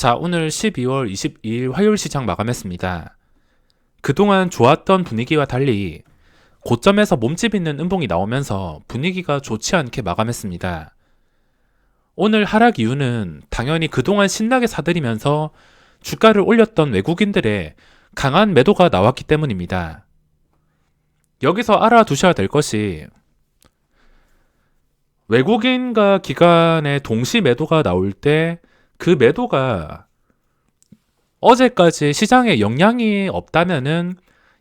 자, 오늘 12월 22일 화요일 시장 마감했습니다. 그동안 좋았던 분위기와 달리 고점에서 몸집 있는 음봉이 나오면서 분위기가 좋지 않게 마감했습니다. 오늘 하락 이유는 당연히 그동안 신나게 사들이면서 주가를 올렸던 외국인들의 강한 매도가 나왔기 때문입니다. 여기서 알아두셔야 될 것이 외국인과 기관의 동시 매도가 나올 때 그 매도가 어제까지 시장에 영향이 없다면은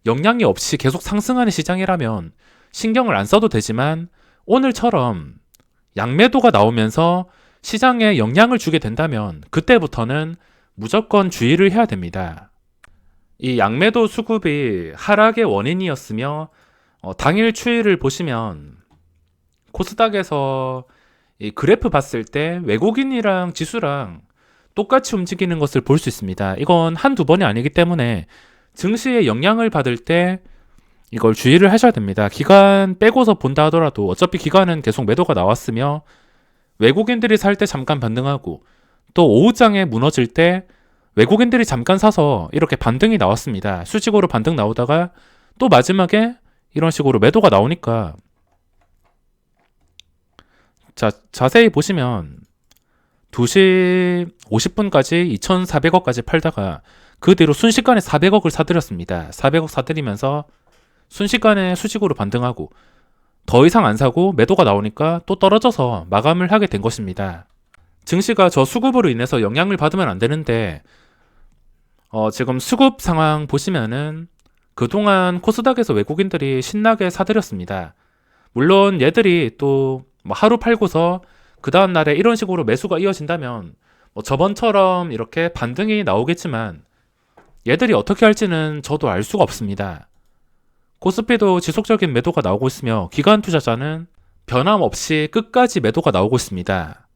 영향이 없이 계속 상승하는 시장이라면 신경을 안 써도 되지만 오늘처럼 양매도가 나오면서 시장에 영향을 주게 된다면 그때부터는 무조건 주의를 해야 됩니다. 이 양매도 수급이 하락의 원인이었으며 당일 추이를 보시면 코스닥에서 이 그래프 봤을 때 외국인이랑 지수랑 똑같이 움직이는 것을 볼 수 있습니다. 이건 한두 번이 아니기 때문에 증시에 영향을 받을 때 이걸 주의를 하셔야 됩니다. 기관 빼고서 본다 하더라도 어차피 기관은 계속 매도가 나왔으며 외국인들이 살 때 잠깐 반등하고 또 오후장에 무너질 때 외국인들이 잠깐 사서 이렇게 반등이 나왔습니다. 수직으로 반등 나오다가 또 마지막에 이런 식으로 매도가 나오니까 자, 자세히 보시면 2시 50분까지 2,400억까지 팔다가 그 뒤로 순식간에 400억을 사들였습니다. 400억 사들이면서 순식간에 수직으로 반등하고 더 이상 안 사고 매도가 나오니까 또 떨어져서 마감을 하게 된 것입니다. 증시가 저 수급으로 인해서 영향을 받으면 안 되는데 지금 수급 상황 보시면은 그동안 코스닥에서 외국인들이 신나게 사들였습니다. 물론 얘들이 또 하루 팔고서 그 다음 날에 이런 식으로 매수가 이어진다면 저번처럼 이렇게 반등이 나오겠지만 얘들이 어떻게 할지는 저도 알 수가 없습니다. 코스피도 지속적인 매도가 나오고 있으며 기관 투자자는 변함없이 끝까지 매도가 나오고 있습니다.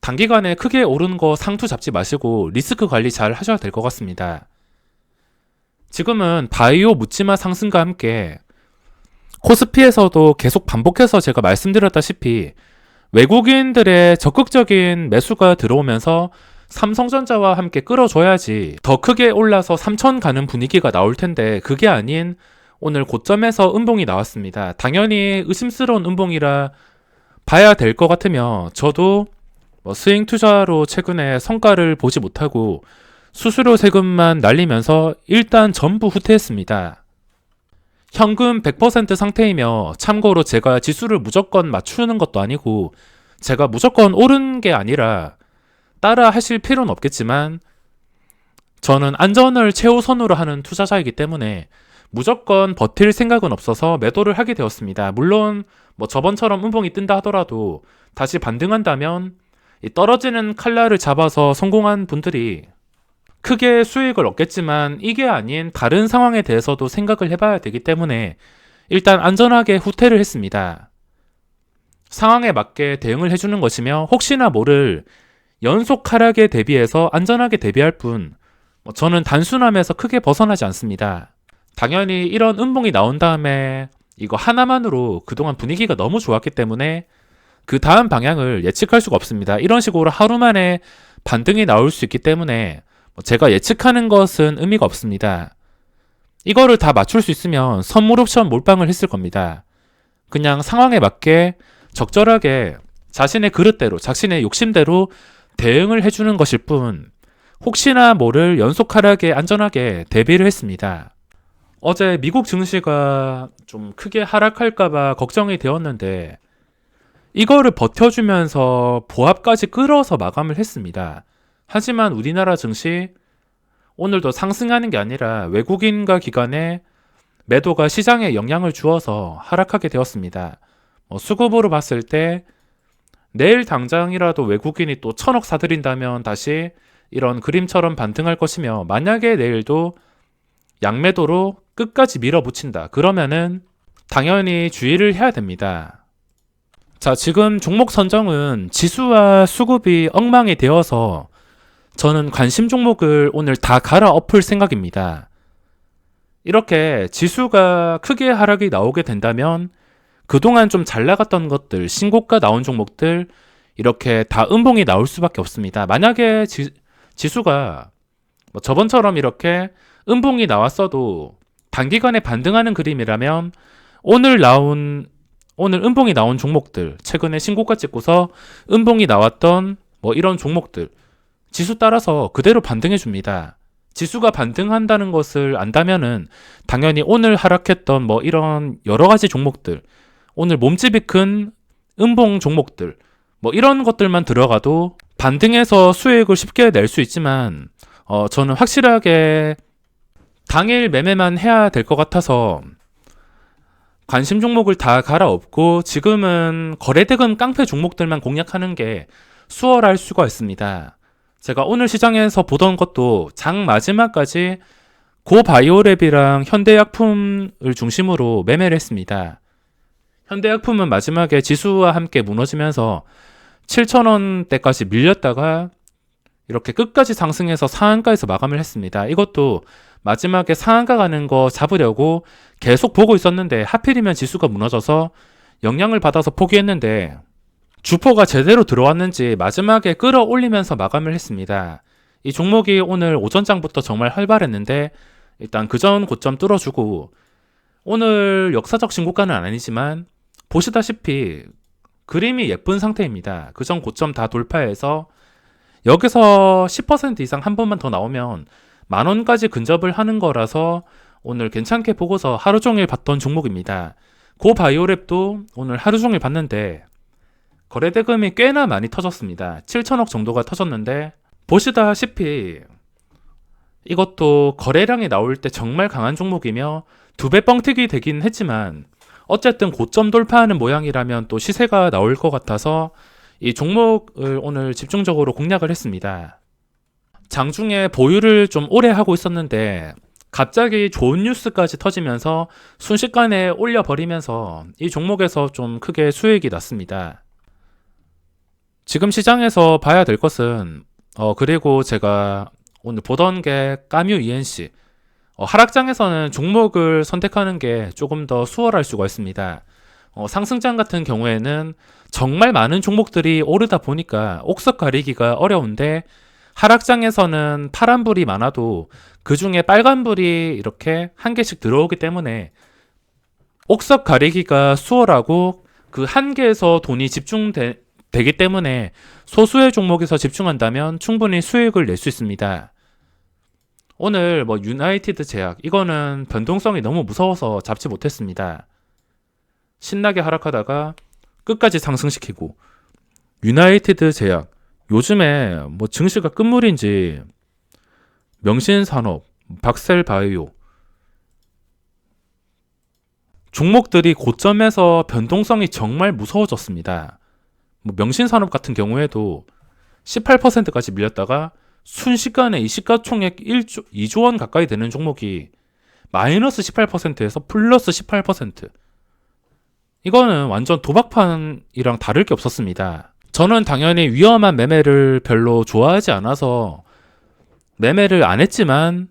단기간에 크게 오르는 거 상투 잡지 마시고 리스크 관리 잘 하셔야 될 것 같습니다. 지금은 바이오 묻지마 상승과 함께 코스피에서도 계속 반복해서 제가 말씀드렸다시피 외국인들의 적극적인 매수가 들어오면서 삼성전자와 함께 끌어줘야지 더 크게 올라서 3천 가는 분위기가 나올 텐데 그게 아닌 오늘 고점에서 음봉이 나왔습니다. 당연히 의심스러운 음봉이라 봐야 될 것 같으며 저도 스윙 투자로 최근에 성과를 보지 못하고 수수료 세금만 날리면서 일단 전부 후퇴했습니다. 현금 100% 상태이며 참고로 제가 지수를 무조건 맞추는 것도 아니고 제가 무조건 옳은 게 아니라 따라 하실 필요는 없겠지만 저는 안전을 최우선으로 하는 투자자이기 때문에 무조건 버틸 생각은 없어서 매도를 하게 되었습니다. 물론 저번처럼 음봉이 뜬다 하더라도 다시 반등한다면 이 떨어지는 칼날을 잡아서 성공한 분들이 크게 수익을 얻겠지만 이게 아닌 다른 상황에 대해서도 생각을 해봐야 되기 때문에 일단 안전하게 후퇴를 했습니다. 상황에 맞게 대응을 해주는 것이며 혹시나 모를 연속 하락에 대비해서 안전하게 대비할 뿐 저는 단순함에서 크게 벗어나지 않습니다. 당연히 이런 음봉이 나온 다음에 이거 하나만으로 그동안 분위기가 너무 좋았기 때문에 그 다음 방향을 예측할 수가 없습니다. 이런 식으로 하루 만에 반등이 나올 수 있기 때문에 제가 예측하는 것은 의미가 없습니다. 이거를 다 맞출 수 있으면 선물 옵션 몰빵을 했을 겁니다. 그냥 상황에 맞게 적절하게 자신의 그릇대로 자신의 욕심대로 대응을 해주는 것일 뿐 혹시나 모를 연속 하락에 안전하게 대비를 했습니다. 어제 미국 증시가 좀 크게 하락할까봐 걱정이 되었는데 이거를 버텨주면서 보합까지 끌어서 마감을 했습니다. 하지만 우리나라 증시 오늘도 상승하는 게 아니라 외국인과 기관의 매도가 시장에 영향을 주어서 하락하게 되었습니다. 수급으로 봤을 때 내일 당장이라도 외국인이 또 1,000억 사들인다면 다시 이런 그림처럼 반등할 것이며 만약에 내일도 양매도로 끝까지 밀어붙인다. 그러면은 당연히 주의를 해야 됩니다. 자, 지금 종목 선정은 지수와 수급이 엉망이 되어서 저는 관심 종목을 오늘 다 갈아 엎을 생각입니다. 이렇게 지수가 크게 하락이 나오게 된다면 그동안 좀 잘 나갔던 것들, 신고가 나온 종목들 이렇게 다 음봉이 나올 수밖에 없습니다. 만약에 지수가 뭐 저번처럼 이렇게 음봉이 나왔어도 단기간에 반등하는 그림이라면 오늘 음봉이 나온 종목들, 최근에 신고가 찍고서 음봉이 나왔던 뭐 이런 종목들, 지수 따라서 그대로 반등해 줍니다. 지수가 반등한다는 것을 안다면은 당연히 오늘 하락했던 뭐 이런 여러 가지 종목들, 오늘 몸집이 큰 음봉 종목들, 뭐 이런 것들만 들어가도 반등해서 수익을 쉽게 낼 수 있지만, 저는 확실하게 당일 매매만 해야 될 것 같아서 관심 종목을 다 갈아엎고 지금은 거래대금 깡패 종목들만 공략하는 게 수월할 수가 있습니다. 제가 오늘 시장에서 보던 것도 장 마지막까지 고바이오랩이랑 현대약품을 중심으로 매매를 했습니다. 현대약품은 마지막에 지수와 함께 무너지면서 7,000원대까지 밀렸다가 이렇게 끝까지 상승해서 상한가에서 마감을 했습니다. 이것도 마지막에 상한가 가는 거 잡으려고 계속 보고 있었는데 하필이면 지수가 무너져서 영향을 받아서 포기했는데 주포가 제대로 들어왔는지 마지막에 끌어올리면서 마감을 했습니다. 이 종목이 오늘 오전장부터 정말 활발했는데 일단 그전 고점 뚫어주고 오늘 역사적 신고가는 아니지만 보시다시피 그림이 예쁜 상태입니다. 그전 고점 다 돌파해서 여기서 10% 이상 한 번만 더 나오면 만원까지 근접을 하는 거라서 오늘 괜찮게 보고서 하루 종일 봤던 종목입니다. 고바이오랩도 오늘 하루 종일 봤는데 거래대금이 꽤나 많이 터졌습니다. 7천억 정도가 터졌는데 보시다시피 이것도 거래량이 나올 때 정말 강한 종목이며 두 배 뻥튀기 되긴 했지만 어쨌든 고점 돌파하는 모양이라면 또 시세가 나올 것 같아서 이 종목을 오늘 집중적으로 공략을 했습니다. 장중에 보유를 좀 오래 하고 있었는데 갑자기 좋은 뉴스까지 터지면서 순식간에 올려버리면서 이 종목에서 좀 크게 수익이 났습니다. 지금 시장에서 봐야 될 것은 그리고 제가 오늘 보던 게 까뮤 ENC 하락장에서는 종목을 선택하는 게 조금 더 수월할 수가 있습니다. 상승장 같은 경우에는 정말 많은 종목들이 오르다 보니까 옥석 가리기가 어려운데 하락장에서는 파란불이 많아도 그 중에 빨간불이 이렇게 한 개씩 들어오기 때문에 옥석 가리기가 수월하고 그 한 개에서 돈이 집중되기 때문에 소수의 종목에서 집중한다면 충분히 수익을 낼 수 있습니다. 오늘 뭐 유나이티드 제약 이거는 변동성이 너무 무서워서 잡지 못했습니다. 신나게 하락하다가 끝까지 상승시키고 유나이티드 제약 요즘에 뭐 증시가 끝물인지 명신산업, 박셀바이오 종목들이 고점에서 변동성이 정말 무서워졌습니다. 뭐 명신산업 같은 경우에도 18%까지 밀렸다가 순식간에 이 시가총액 2조 원 가까이 되는 종목이 마이너스 18%에서 플러스 18%. 이거는 완전 도박판이랑 다를 게 없었습니다. 저는 당연히 위험한 매매를 별로 좋아하지 않아서 매매를 안 했지만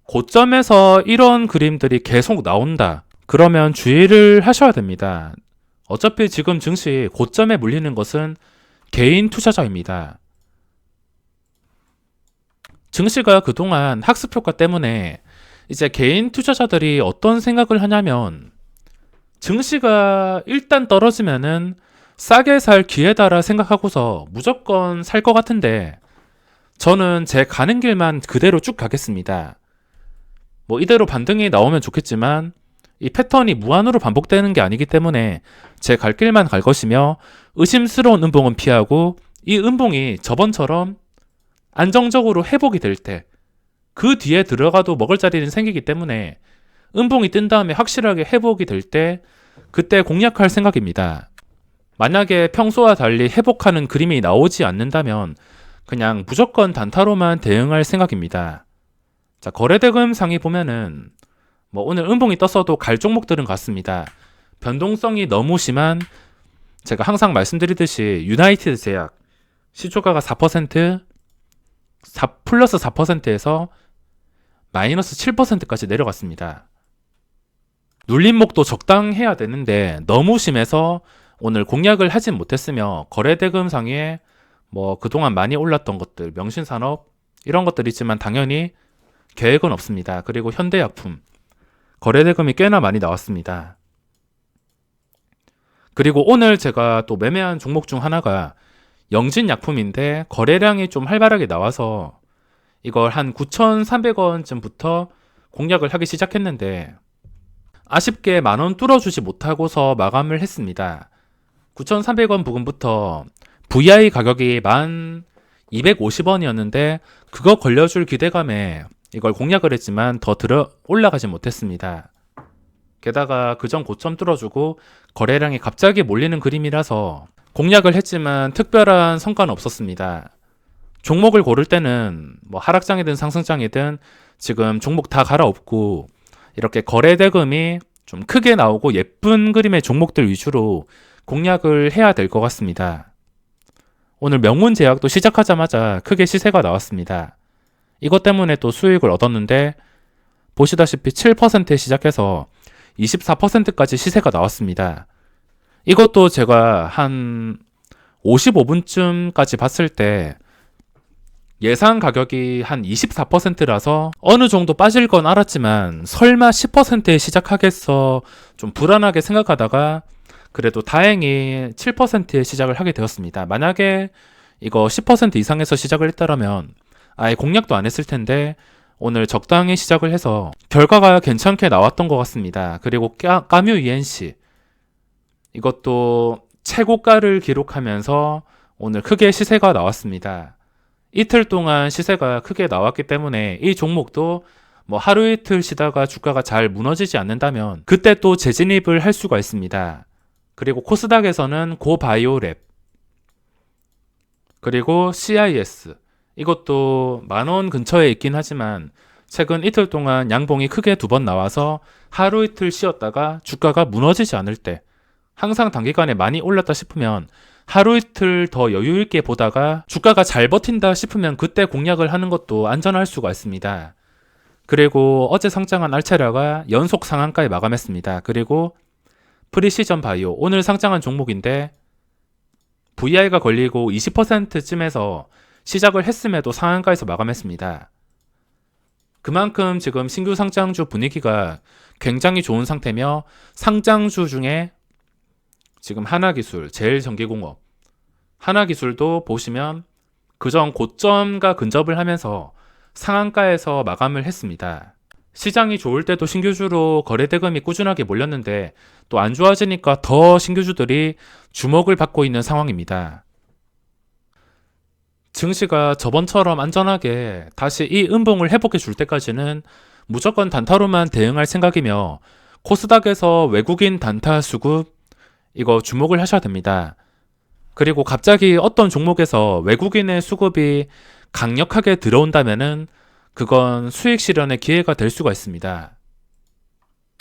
고점에서 이런 그림들이 계속 나온다. 그러면 주의를 하셔야 됩니다. 어차피 지금 증시 고점에 물리는 것은 개인 투자자입니다. 증시가 그동안 학습효과 때문에 이제 개인 투자자들이 어떤 생각을 하냐면 증시가 일단 떨어지면은 싸게 살 기회다라 생각하고서 무조건 살 것 같은데 저는 제 가는 길만 그대로 쭉 가겠습니다. 뭐 이대로 반등이 나오면 좋겠지만 이 패턴이 무한으로 반복되는 게 아니기 때문에 제 갈 길만 갈 것이며 의심스러운 음봉은 피하고 이 음봉이 저번처럼 안정적으로 회복이 될 때 그 뒤에 들어가도 먹을 자리는 생기기 때문에 음봉이 뜬 다음에 확실하게 회복이 될 때 그때 공략할 생각입니다. 만약에 평소와 달리 회복하는 그림이 나오지 않는다면 그냥 무조건 단타로만 대응할 생각입니다. 자, 거래대금 상위 보면은 뭐 오늘 음봉이 떴어도 갈 종목들은 같습니다. 변동성이 너무 심한 제가 항상 말씀드리듯이 유나이티드 제약 시초가가 4% 플러스 4%에서 마이너스 7%까지 내려갔습니다. 눌림목도 적당해야 되는데 너무 심해서 오늘 공략을 하진 못했으며 거래대금 상에 뭐 그동안 많이 올랐던 것들, 명신산업 이런 것들 있지만 당연히 계획은 없습니다. 그리고 현대약품 거래대금이 꽤나 많이 나왔습니다. 그리고 오늘 제가 또 매매한 종목 중 하나가 영진약품인데 거래량이 좀 활발하게 나와서 이걸 한 9,300원쯤부터 공략을 하기 시작했는데 아쉽게 만원 뚫어주지 못하고서 마감을 했습니다. 9,300원 부근부터 VI 가격이 1,250원이었는데 그거 걸려줄 기대감에 이걸 공략을 했지만 더 올라가지 못했습니다. 게다가 그전 고점 뚫어주고 거래량이 갑자기 몰리는 그림이라서 공략을 했지만 특별한 성과는 없었습니다. 종목을 고를 때는 뭐 하락장이든 상승장이든 지금 종목 다 갈아엎고 이렇게 거래대금이 좀 크게 나오고 예쁜 그림의 종목들 위주로 공략을 해야 될 것 같습니다. 오늘 명문제약도 시작하자마자 크게 시세가 나왔습니다. 이것 때문에 또 수익을 얻었는데 보시다시피 7%에 시작해서 24%까지 시세가 나왔습니다. 이것도 제가 한 55분쯤까지 봤을 때 예상 가격이 한 24%라서 어느 정도 빠질 건 알았지만 설마 10%에 시작하겠어 좀 불안하게 생각하다가 그래도 다행히 7%에 시작을 하게 되었습니다. 만약에 이거 10% 이상에서 시작을 했다면 아예 공략도 안 했을 텐데 오늘 적당히 시작을 해서 결과가 괜찮게 나왔던 것 같습니다. 그리고 까뮤 ENC 이것도 최고가를 기록하면서 오늘 크게 시세가 나왔습니다. 이틀 동안 시세가 크게 나왔기 때문에 이 종목도 뭐 하루 이틀 쉬다가 주가가 잘 무너지지 않는다면 그때 또 재진입을 할 수가 있습니다. 그리고 코스닥에서는 고바이오랩 그리고 CIS 이것도 10,000원 근처에 있긴 하지만 최근 이틀 동안 양봉이 크게 2번 나와서 하루 이틀 쉬었다가 주가가 무너지지 않을 때 항상 단기간에 많이 올랐다 싶으면 하루 이틀 더 여유 있게 보다가 주가가 잘 버틴다 싶으면 그때 공략을 하는 것도 안전할 수가 있습니다. 그리고 어제 상장한 알체라가 연속 상한가에 마감했습니다. 그리고 프리시전 바이오 오늘 상장한 종목인데 VI가 걸리고 20%쯤에서 시작을 했음에도 상한가에서 마감했습니다. 그만큼 지금 신규 상장주 분위기가 굉장히 좋은 상태며 상장주 중에 지금 하나기술, 제일전기공업, 하나기술도 보시면 그전 고점과 근접을 하면서 상한가에서 마감을 했습니다. 시장이 좋을 때도 신규주로 거래대금이 꾸준하게 몰렸는데 또 안 좋아지니까 더 신규주들이 주목을 받고 있는 상황입니다. 증시가 저번처럼 안전하게 다시 이 음봉을 회복해 줄 때까지는 무조건 단타로만 대응할 생각이며 코스닥에서 외국인 단타 수급 이거 주목을 하셔야 됩니다. 그리고 갑자기 어떤 종목에서 외국인의 수급이 강력하게 들어온다면은 그건 수익 실현의 기회가 될 수가 있습니다.